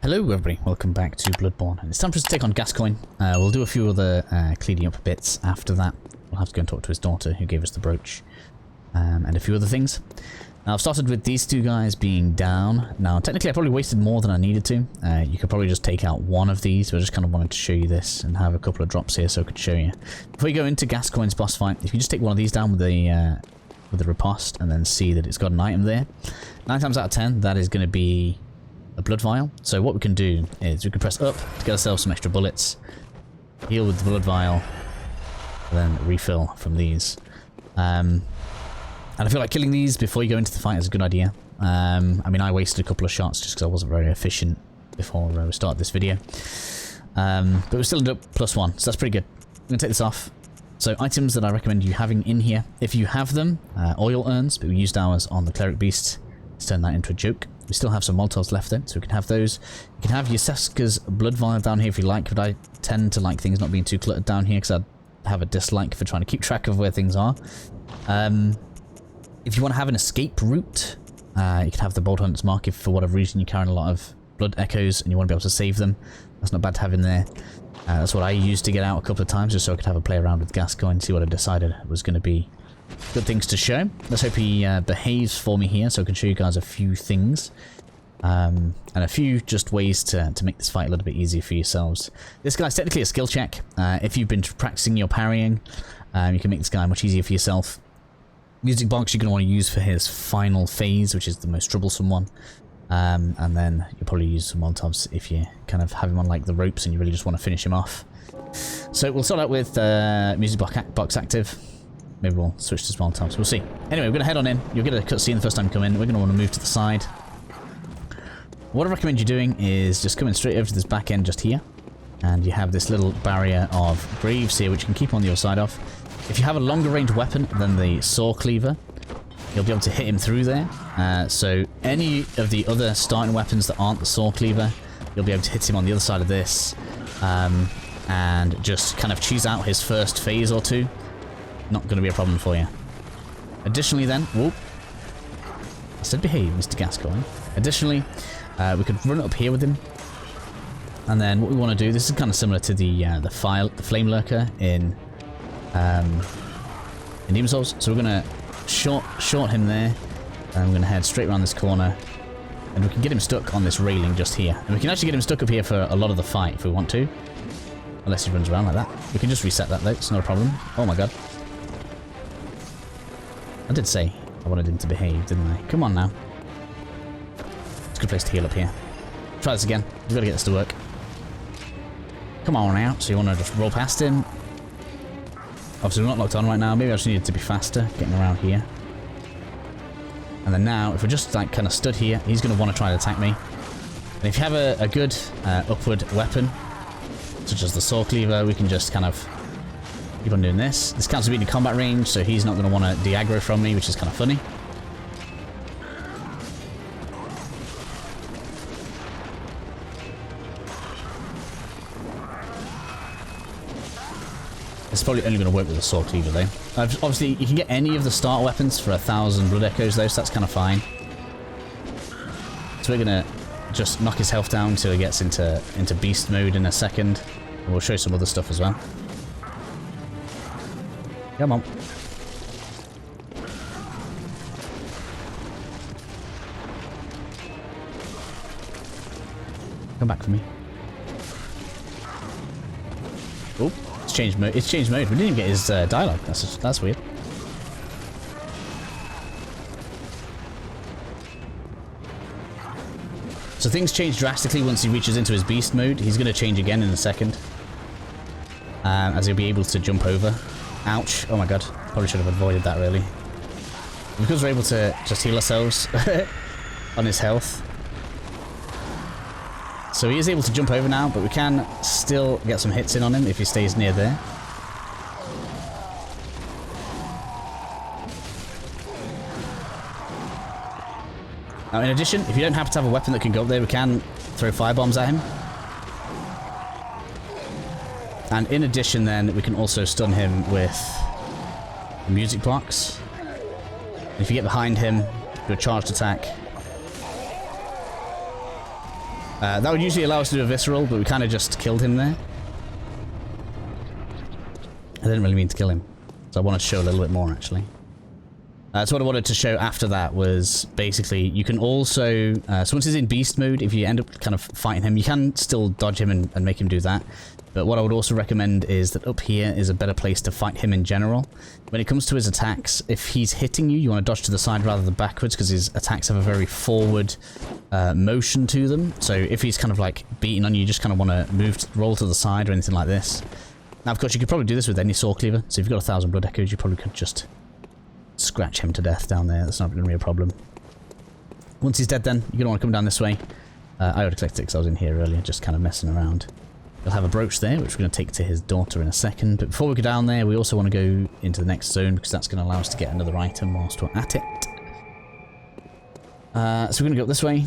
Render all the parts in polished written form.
Hello everybody, welcome back to Bloodborne, and it's time for us to take on Gascoigne. We'll do a few other cleaning up bits after that. We'll have to go and talk to his daughter who gave us the brooch, and a few other things. Now I've started with these two guys being down. Now technically I probably wasted more than I needed to. You could probably just take out one of these, but I just kind of wanted to show you this and have a couple of drops here so I could show you. Before you go into Gascoigne's boss fight, if you just take one of these down with the riposte and then see that it's got an item there, 9 times out of 10 that is going to be a blood vial. So what we can do is we can press up to get ourselves some extra bullets, heal with the blood vial, and then refill from these. And I feel like killing these before you go into the fight is a good idea. I mean, I wasted a couple of shots just because I wasn't very efficient before we started this video. But we still ended up +1, so that's pretty good. I'm going to take this off. So items that I recommend you having in here, if you have them, oil urns, but we used ours on the cleric beast. Let's turn that into a joke. We still have some Molotovs left though, so we can have those. You can have Yharnam's blood vial down here if you like, but I tend to like things not being too cluttered down here because I have a dislike for trying to keep track of where things are. If you want to have an escape route, you can have the Bolt Hunter's Mark if for whatever reason you're carrying a lot of blood echoes and you want to be able to save them. That's not bad to have in there. That's what I used to get out a couple of times just so I could have a play around with Gascoigne and see what I decided was going to be good things to show. Let's hope he behaves for me here so I can show you guys a few things. And a few just ways to make this fight a little bit easier for yourselves. This guy's technically a skill check. If you've been practicing your parrying, you can make this guy much easier for yourself. Music box you're going to want to use for his final phase, which is the most troublesome one. And then you'll probably use some Molotovs if you kind of have him on like the ropes and you really just want to finish him off. So we'll start out with music box active. Maybe we'll switch to Molotovs. We'll see. Anyway, we're going to head on in. You'll get a cutscene the first time you come in. We're going to want to move to the side. What I recommend you doing is just coming straight over to this back end just here. And you have this little barrier of graves here, which you can keep on the other side of. If you have a longer range weapon than the saw cleaver, you'll be able to hit him through there. So any of the other starting weapons that aren't the saw cleaver, you'll be able to hit him on the other side of this. And just kind of choose out his first phase or two. Not going to be a problem for you. Additionally then, whoop. I said behave, Mr. Gascoigne. Additionally, we could run up here with him. And then what we want to do, this is kind of similar to the flame lurker in Demon's Souls. So we're going to short him there. And we're going to head straight around this corner. And we can get him stuck on this railing just here. And we can actually get him stuck up here for a lot of the fight if we want to. Unless he runs around like that. We can just reset that though, it's not a problem. Oh my god. I did say I wanted him to behave, didn't I? Come on now. It's a good place to heal up here. Try this again. We've got to get this to work. Come on out. So you want to just roll past him. Obviously we're not locked on right now. Maybe I just needed to be faster getting around here. And then now, if we're just like kind of stood here, he's going to want to try to attack me. And if you have a good upward weapon, such as the saw cleaver, we can just kind of keep on doing this. This counts as being in combat range, so he's not going to want to de-aggro from me, which is kind of funny. It's probably only going to work with the saw cleaver though. Obviously, you can get any of the start weapons for 1,000 blood echoes though, so that's kind of fine. So we're going to just knock his health down until he gets into beast mode in a second. And we'll show you some other stuff as well. Come on. Come back for me. Oh, it's changed mode. It's changed mode. We didn't even get his dialogue. That's weird. So things change drastically once he reaches into his beast mode. He's going to change again in a second. As he'll be able to jump over. Ouch. Oh my god. Probably should have avoided that really. Because we're able to just heal ourselves on his health. So he is able to jump over now, but we can still get some hits in on him if he stays near there. Now in addition, if you don't happen to have a weapon that can go up there, we can throw firebombs at him. And in addition then, we can also stun him with music blocks. And if you get behind him, do a charged attack. That would usually allow us to do a visceral, but we kind of just killed him there. I didn't really mean to kill him, so I wanted to show a little bit more, actually. So what I wanted to show after that was basically you can also, so once he's in beast mode, if you end up kind of fighting him, you can still dodge him and make him do that. But what I would also recommend is that up here is a better place to fight him in general. When it comes to his attacks, if he's hitting you, you want to dodge to the side rather than backwards because his attacks have a very forward motion to them. So if he's kind of like beating on you, you just kind of want to move, roll to the side or anything like this. Now, of course, you could probably do this with any Saw Cleaver. So if you've got 1,000 blood echoes, you probably could just scratch him to death down there. That's not going to be a problem. Once he's dead then, you're going to want to come down this way. I already collected it because I was in here earlier, just kind of messing around. We'll have a brooch there, which we're going to take to his daughter in a second. But before we go down there, we also want to go into the next zone because that's going to allow us to get another item whilst we're at it. So we're going to go up this way.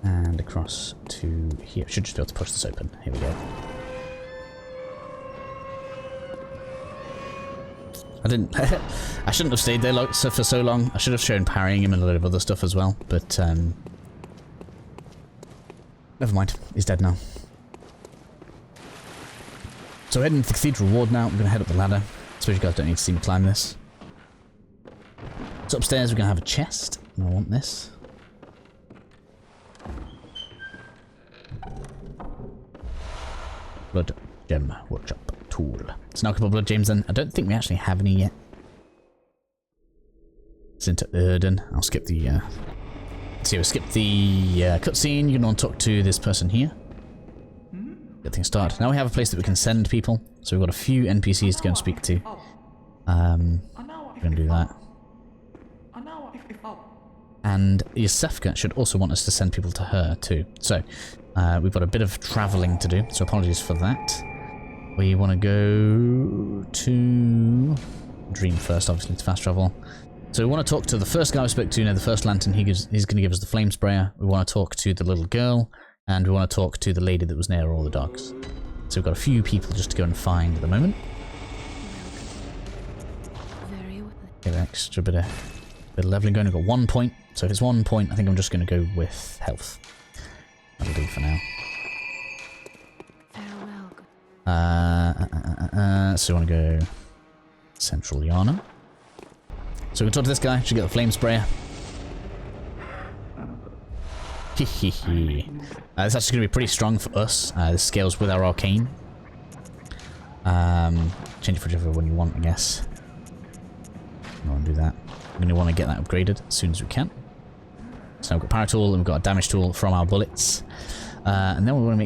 And across to here. Should just be able to push this open. Here we go. I didn't... I shouldn't have stayed there for so long. I should have shown parrying him and a lot of other stuff as well. But, never mind. He's dead now. So we're heading into the Cathedral Ward now. We're going to head up the ladder. I suppose you guys don't need to see me climb this. So upstairs we're going to have a chest. And I want this. Blood Gem Workshop Tool. So now a couple of blood gems then. I don't think we actually have any yet. It's into Erden. I'll skip the so we'll skip the cutscene. You're going to talk to this person here. Get things started. Now we have a place that we can send people. So we've got a few NPCs to go and speak to. We're going to do that. And Yosefka should also want us to send people to her too. So we've got a bit of travelling to do. So apologies for that. We want to go to Dream first, obviously, to fast travel. So we want to talk to the first guy we spoke to, the first lantern. He's going to give us the flame sprayer. We want to talk to the little girl, and we want to talk to the lady that was near all the dogs. So we've got a few people just to go and find at the moment. Get an extra bit of leveling going. We've got 1 point. So if it's 1 point, I think I'm just going to go with health. That'll do for now. So we want to go Central Yharnam. So we can talk to this guy. Should get the flame sprayer. This is actually going to be pretty strong for us. This scales with our arcane. Change it for whichever one you want, I guess. I want to do that. We're going to want to get that upgraded as soon as we can. So we've got power tool and we've got a damage tool from our bullets. And then we want to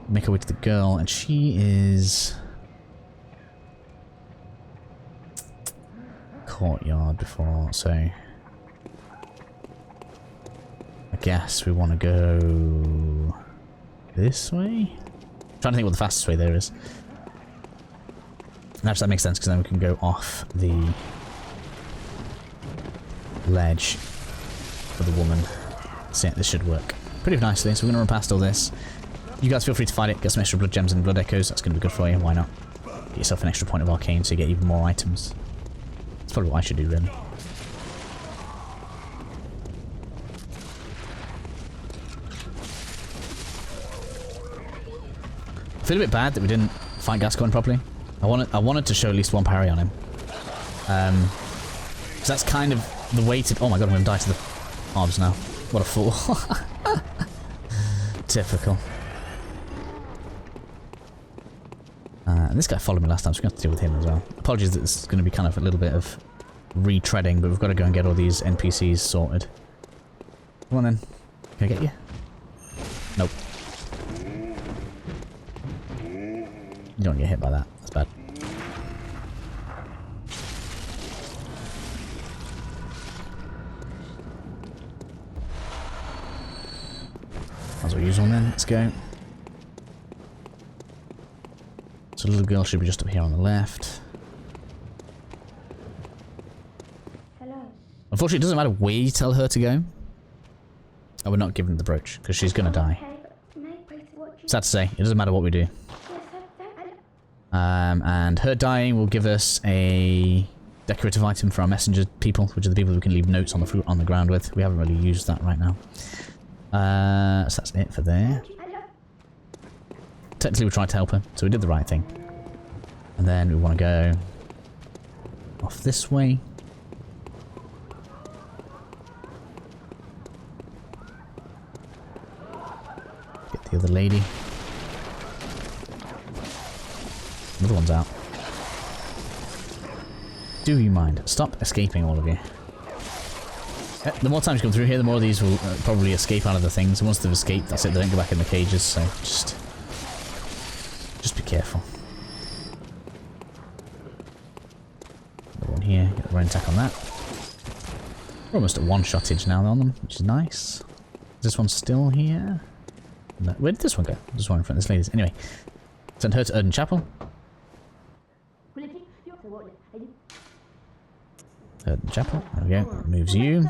make our way to the girl, and she is courtyard before, so I guess we want to go this way. I'm trying to think what the fastest way there is. Actually, that makes sense because then we can go off the ledge for the woman. So yeah, this should work pretty nicely. So we're going to run past all this. You guys feel free to fight it. Get some extra blood gems and blood echoes. That's going to be good for you. Why not? Get yourself an extra point of arcane so you get even more items. That's probably what I should do, really. I feel a bit bad that we didn't fight Gascoigne properly. I wanted to show at least one parry on him. Because that's kind of the way to... Oh my god, I'm going to die to the mobs now. What a fool. Typical. And this guy followed me last time, so we're going to have to deal with him as well. Apologies that this is going to be kind of a little bit of retreading, but we've got to go and get all these NPCs sorted. Come on then. Can I get you? Nope. You don't get hit by that. That's bad. Might as well use one then. Let's go. So the little girl should be just up here on the left. Hello. Unfortunately, it doesn't matter where you tell her to go. Oh, we're not giving her the brooch because she's going to die. Sad to say, it doesn't matter what we do. And her dying will give us a decorative item for our messenger people, which are the people who can leave notes on the ground with. We haven't really used that right now. So that's it for there. Technically we tried to help her, so we did the right thing. And then we want to go off this way. Get the other lady. Another one's out. Do you mind? Stop escaping, all of you. The more times you come through here, the more of these will probably escape out of the things. And once they've escaped, that's it. They don't go back in the cages, so just be careful. Another one here. Get the rain attack on that. We're almost at one-shottage now on them, which is nice. Is this one still here? No. Where did this one go? There's one in front of this lady's. Anyway, send her to Erdon Chapel. Erdon Chapel. There we go. Moves you.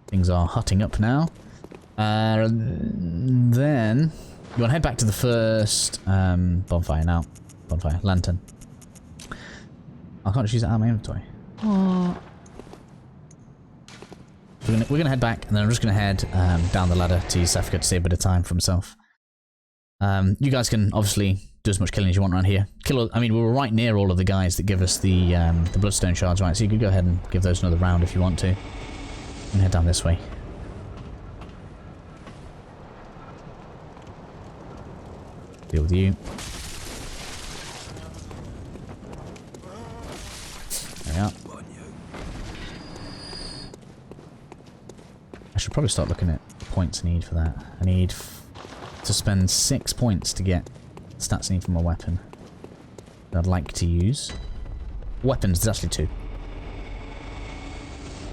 Things are hutting up now. Then you want to head back to the first bonfire now. Bonfire. Lantern. I can't just use it out of my inventory. Oh. We're gonna head back, and then I'm just gonna head down the ladder to Safka to save a bit of time for himself. You guys can obviously do as much killing as you want around here. I mean, we were right near all of the guys that give us the bloodstone shards, right? So you could go ahead and give those another round if you want to. And head down this way. Deal with you. There we are. I should probably start looking at the points I need for that. I need to spend 6 points to get stats I need from my weapon that I'd like to use. Weapons, there's actually 2.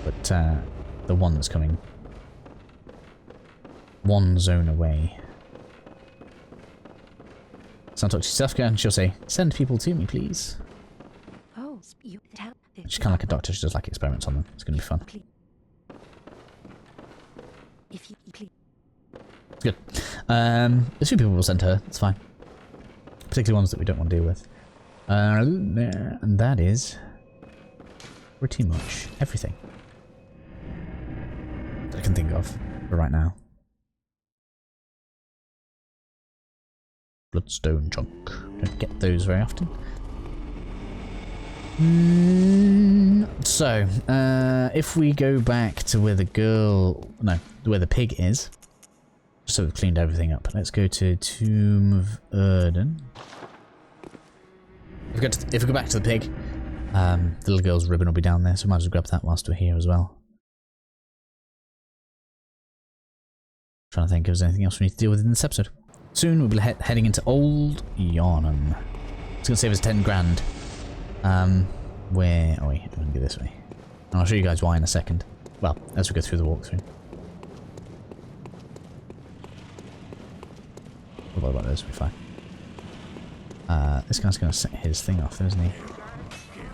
But the one that's coming one zone away. So I'll talk to Safka and she'll say, send people to me, please. Oh, She's kind of like a doctor, she does like experiments on them. It's going to be fun. If you please. Good. A few people will send her, it's fine. Particularly ones that we don't want to deal with. And that is pretty much everything that I can think of for right now. Bloodstone chunk. Don't get those very often. So, if we go back to where the where the pig is, just so we've cleaned everything up. Let's go to Tomb of Erdon. If we go back to the pig, the little girl's ribbon will be down there, so we might as well grab that whilst we're here as well. Trying to think if there's anything else we need to deal with in this episode. Soon we'll be heading into Old Yharnam. It's going to save us 10 grand. Where... Oh wait, I'm going to go this way. And I'll show you guys why in a second. Well, as we go through the walkthrough. What about this? We'll be fine. This guy's going to set his thing off, isn't he?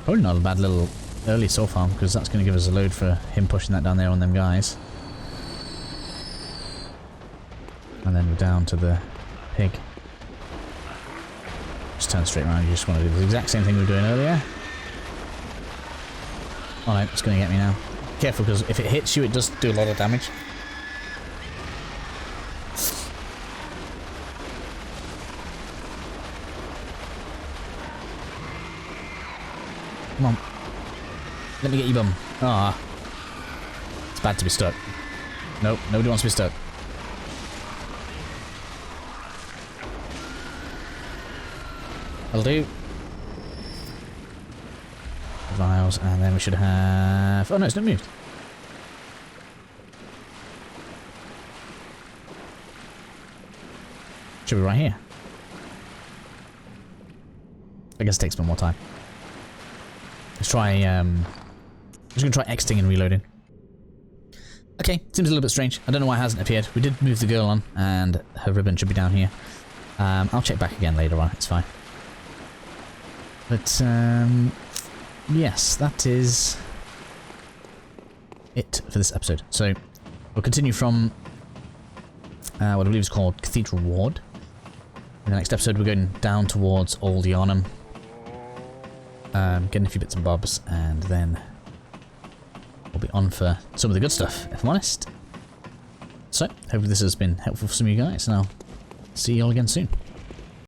Probably not a bad little early soul farm, because that's going to give us a load for him pushing that down there on them guys. And then we're down to the pig. Just turn straight around, you just want to do the exact same thing we were doing earlier. Oh no, it's going to get me now. Careful, because if it hits you, it does do a lot of damage. Come on. Let me get you, bum. Ah. It's bad to be stuck. Nope, nobody wants to be stuck. That'll do. Vials, and then we should have... Oh no, it's not moved. Should be right here. I guess it takes a bit more time. Let's try, I'm just going to try exiting and reloading. Okay, seems a little bit strange. I don't know why it hasn't appeared. We did move the girl on, and her ribbon should be down here. I'll check back again later on, it's fine. But, yes, that is it for this episode. So, we'll continue from what I believe is called Cathedral Ward. In the next episode, we're going down towards Old Yharnam. getting a few bits and bobs, and then we'll be on for some of the good stuff, if I'm honest. So, hopefully this has been helpful for some of you guys, and I'll see you all again soon.